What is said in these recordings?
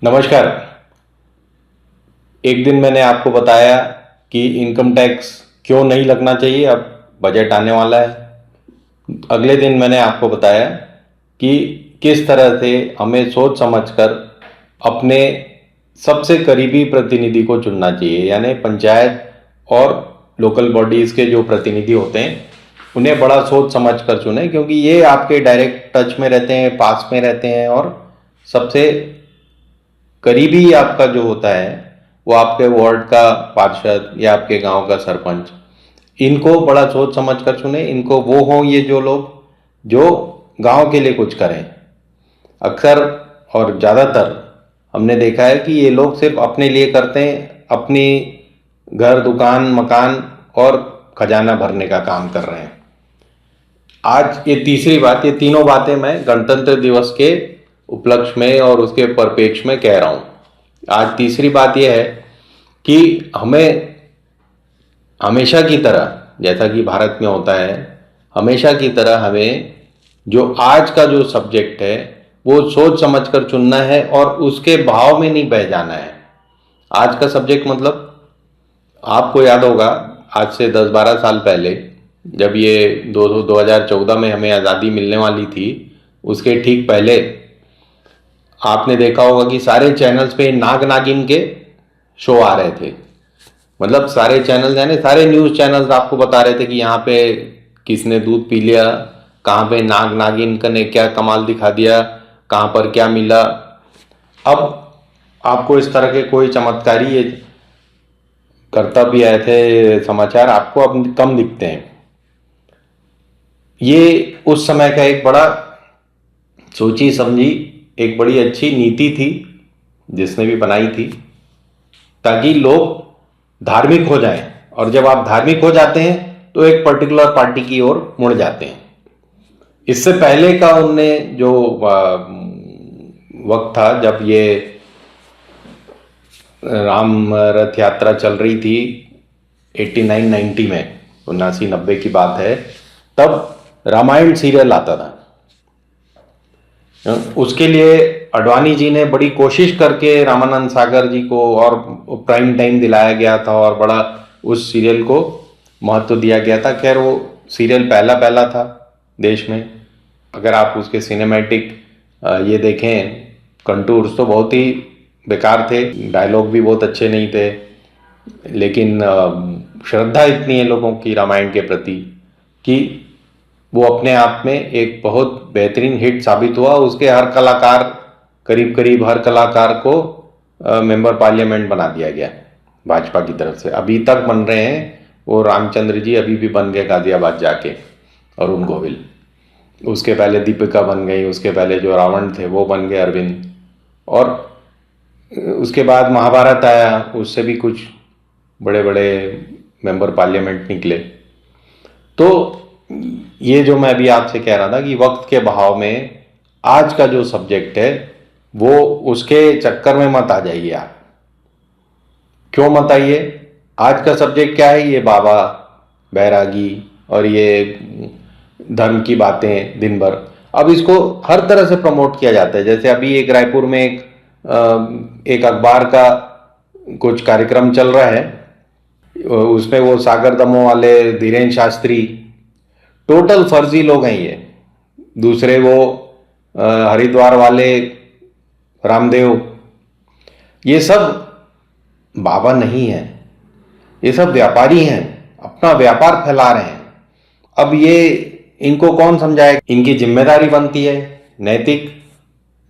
नमस्कार। एक दिन मैंने आपको बताया कि इनकम टैक्स क्यों नहीं लगना चाहिए, अब बजट आने वाला है। अगले दिन मैंने आपको बताया कि किस तरह से हमें सोच समझकर अपने सबसे करीबी प्रतिनिधि को चुनना चाहिए, यानी पंचायत और लोकल बॉडीज़ के जो प्रतिनिधि होते हैं उन्हें बड़ा सोच समझ कर चुने, क्योंकि ये आपके डायरेक्ट टच में रहते हैं, पास में रहते हैं और सबसे करीबी आपका जो होता है वो आपके वार्ड का पार्षद या आपके गांव का सरपंच। इनको बड़ा सोच समझ कर चुने, इनको वो हों ये जो लोग जो गांव के लिए कुछ करें। अक्सर और ज़्यादातर हमने देखा है कि ये लोग सिर्फ अपने लिए करते हैं, अपनी घर दुकान मकान और खजाना भरने का काम कर रहे हैं। आज ये तीसरी बात, ये तीनों बातें मैं गणतंत्र दिवस के उपलक्ष्य में और उसके परिप्रेक्ष्य में कह रहा हूँ। आज तीसरी बात यह है कि हमें हमेशा की तरह, जैसा कि भारत में होता है, हमेशा की तरह हमें जो आज का जो सब्जेक्ट है वो सोच समझ कर चुनना है और उसके भाव में नहीं बह जाना है। आज का सब्जेक्ट मतलब आपको याद होगा, आज से 10-12 साल पहले जब ये 2014 में हमें आज़ादी मिलने वाली थी, उसके ठीक पहले आपने देखा होगा कि सारे चैनल्स पे नाग नागिन के शो आ रहे थे। मतलब सारे चैनल यानी सारे न्यूज़ चैनल्स आपको बता रहे थे कि यहाँ पे किसने दूध पी लिया, कहाँ पे नाग नागिन ने क्या कमाल दिखा दिया, कहाँ पर क्या मिला। अब आपको इस तरह के कोई चमत्कारी ये करतब भी आए थे समाचार आपको अब कम दिखते हैं। ये उस समय का एक बड़ा सोची समझी एक बड़ी अच्छी नीति थी जिसने भी बनाई थी, ताकि लोग धार्मिक हो जाएं, और जब आप धार्मिक हो जाते हैं तो एक पर्टिकुलर पार्टी की ओर मुड़ जाते हैं। इससे पहले का उनने जो वक्त था जब ये राम रथ यात्रा चल रही थी 89-90 में, 79-90 की बात है, तब रामायण सीरियल आता था। उसके लिए अडवाणी जी ने बड़ी कोशिश करके रामानंद सागर जी को और प्राइम टाइम दिलाया गया था और बड़ा उस सीरियल को महत्व दिया गया था। खैर वो सीरियल पहला पहला था देश में। अगर आप उसके सिनेमैटिक ये देखें कंटूर्स तो बहुत ही बेकार थे, डायलॉग भी बहुत अच्छे नहीं थे, लेकिन श्रद्धा इतनी है लोगों की रामायण के प्रति कि वो अपने आप में एक बहुत बेहतरीन हिट साबित हुआ। उसके हर कलाकार, करीब करीब हर कलाकार को मेंबर पार्लियामेंट बना दिया गया भाजपा की तरफ से। अभी तक बन रहे हैं वो। रामचंद्र जी अभी भी बन गए गाजियाबाद जाके, अरुण गोविल। उसके पहले दीपिका बन गई, उसके पहले जो रावण थे वो बन गए अरविंद, और उसके बाद महाभारत आया, उससे भी कुछ बड़े बड़े मेंबर पार्लियामेंट निकले। तो ये जो मैं अभी आपसे कह रहा था कि वक्त के बहाव में आज का जो सब्जेक्ट है वो उसके चक्कर में मत आ जाइए आप। क्यों मत आइए? आज का सब्जेक्ट क्या है? ये बाबा बैरागी और ये धर्म की बातें दिन भर। अब इसको हर तरह से प्रमोट किया जाता है। जैसे अभी एक रायपुर में एक अखबार का कुछ कार्यक्रम चल रहा है, उसमें वो सागर दमोह वाले धीरेन्द्र शास्त्री टोटल फर्जी लोग हैं। ये दूसरे वो हरिद्वार वाले रामदेव, ये सब बाबा नहीं है, ये सब व्यापारी हैं, अपना व्यापार फैला रहे हैं। अब ये इनको कौन समझाए? इनकी जिम्मेदारी बनती है, नैतिक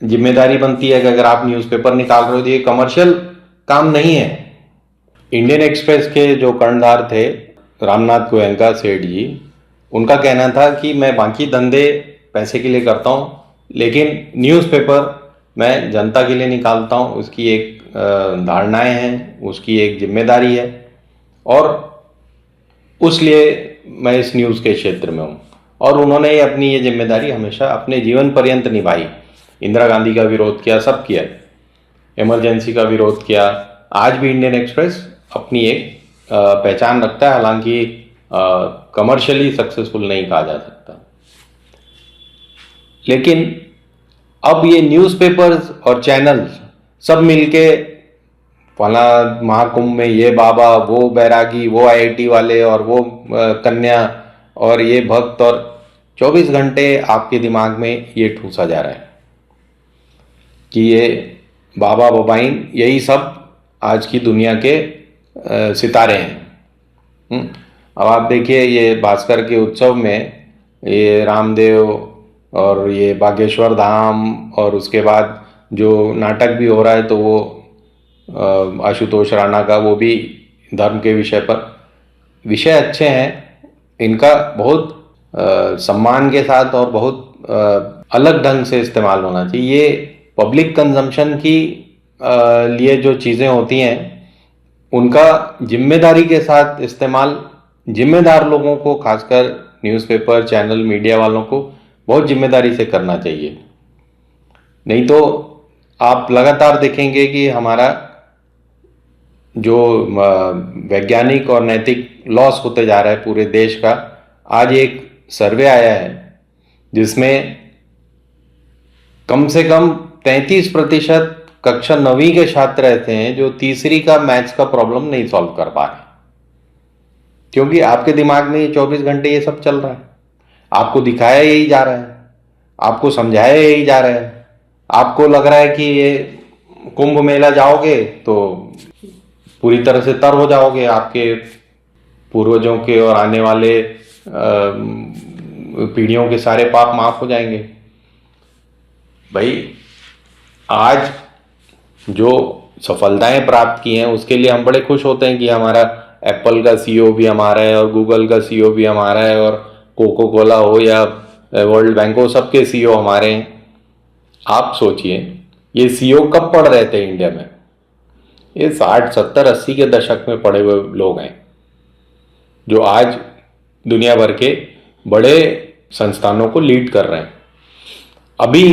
जिम्मेदारी बनती है कि अगर आप न्यूज़पेपर निकाल रहे हो तो ये कमर्शियल काम नहीं है। इंडियन एक्सप्रेस के जो कर्णधार थे रामनाथ गोयनका सेठ जी, उनका कहना था कि मैं बाकी धंधे पैसे के लिए करता हूँ, लेकिन न्यूज़पेपर मैं जनता के लिए निकालता हूँ। उसकी एक धारणाएं हैं, उसकी एक जिम्मेदारी है, और उसलिए मैं इस न्यूज़ के क्षेत्र में हूँ। और उन्होंने अपनी ये जिम्मेदारी हमेशा अपने जीवन पर्यंत निभाई। इंदिरा गांधी का विरोध किया, सब किया, इमरजेंसी का विरोध किया। आज भी इंडियन एक्सप्रेस अपनी एक पहचान रखता है, हालांकि कमर्शियली सक्सेसफुल नहीं कहा जा सकता। लेकिन अब ये न्यूज़पेपर्स और चैनल्स सब मिलके फला महाकुंभ में ये बाबा, वो बैरागी, वो आईआईटी वाले और वो कन्या और ये भक्त, और 24 घंटे आपके दिमाग में ये ठूसा जा रहा है कि ये बाबा बाबाइन यही सब आज की दुनिया के सितारे हैं। अब आप देखिए ये भास्कर के उत्सव में ये रामदेव और ये बागेश्वर धाम और उसके बाद जो नाटक भी हो रहा है तो वो आशुतोष राणा का, वो भी धर्म के विषय पर। विषय अच्छे हैं, इनका बहुत सम्मान के साथ और बहुत अलग ढंग से इस्तेमाल होना चाहिए। ये पब्लिक कंजम्पशन की लिए जो चीज़ें होती हैं उनका जिम्मेदारी के साथ इस्तेमाल जिम्मेदार लोगों को, खासकर न्यूज़पेपर चैनल मीडिया वालों को बहुत जिम्मेदारी से करना चाहिए। नहीं तो आप लगातार देखेंगे कि हमारा जो वैज्ञानिक और नैतिक लॉस होते जा रहा है पूरे देश का। आज एक सर्वे आया है जिसमें कम से कम 33% कक्षा 9वीं के छात्र ऐसे हैं जो तीसरी का मैथ्स का प्रॉब्लम नहीं सॉल्व कर पा रहे, क्योंकि आपके दिमाग में ये 24 घंटे ये सब चल रहा है। आपको दिखाया यही जा रहा है, आपको समझाया यही जा रहा है। आपको लग रहा है कि ये कुंभ मेला जाओगे तो पूरी तरह से तर हो जाओगे, आपके पूर्वजों के और आने वाले पीढ़ियों के सारे पाप माफ हो जाएंगे। भाई आज जो सफलताएं प्राप्त की हैं उसके लिए हम बड़े खुश होते हैं कि हमारा एप्पल का सीईओ भी हमारा है और गूगल का सीईओ भी हमारा है और कोको कोला हो या वर्ल्ड बैंक हो, सबके सीईओ हमारे हैं। आप सोचिए ये सीईओ कब पढ़ रहे थे इंडिया में? ये 60, 70, 80 के दशक में पढ़े हुए लोग हैं जो आज दुनिया भर के बड़े संस्थानों को लीड कर रहे हैं। अभी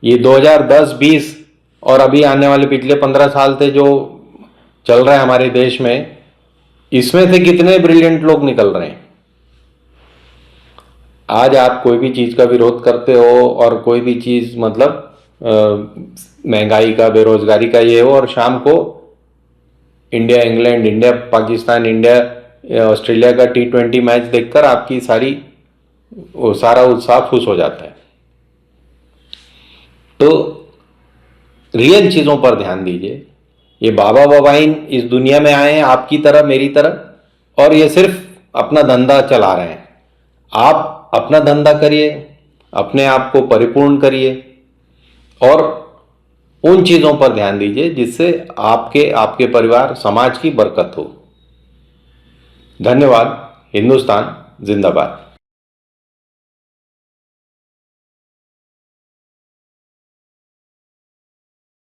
ये 2010, 20 और अभी आने वाले पिछले 15 साल से जो चल रहा है हमारे देश में, इसमें से कितने ब्रिलियंट लोग निकल रहे हैं। आज आप कोई भी चीज़ का विरोध करते हो और कोई भी चीज़ मतलब महंगाई का, बेरोजगारी का ये हो, और शाम को India England, India Pakistan, India Australia का T20 मैच देखकर आपकी सारा उत्साह फुस हो जाता है। तो रियल चीज़ों पर ध्यान दीजिए। ये बाबा बाबाइन इस दुनिया में आए हैं आपकी तरह, मेरी तरह, और ये सिर्फ अपना धंधा चला रहे हैं। आप अपना धंधा करिए, अपने आप को परिपूर्ण करिए और उन चीज़ों पर ध्यान दीजिए जिससे आपके परिवार, समाज की बरकत हो। धन्यवाद। हिंदुस्तान जिंदाबाद।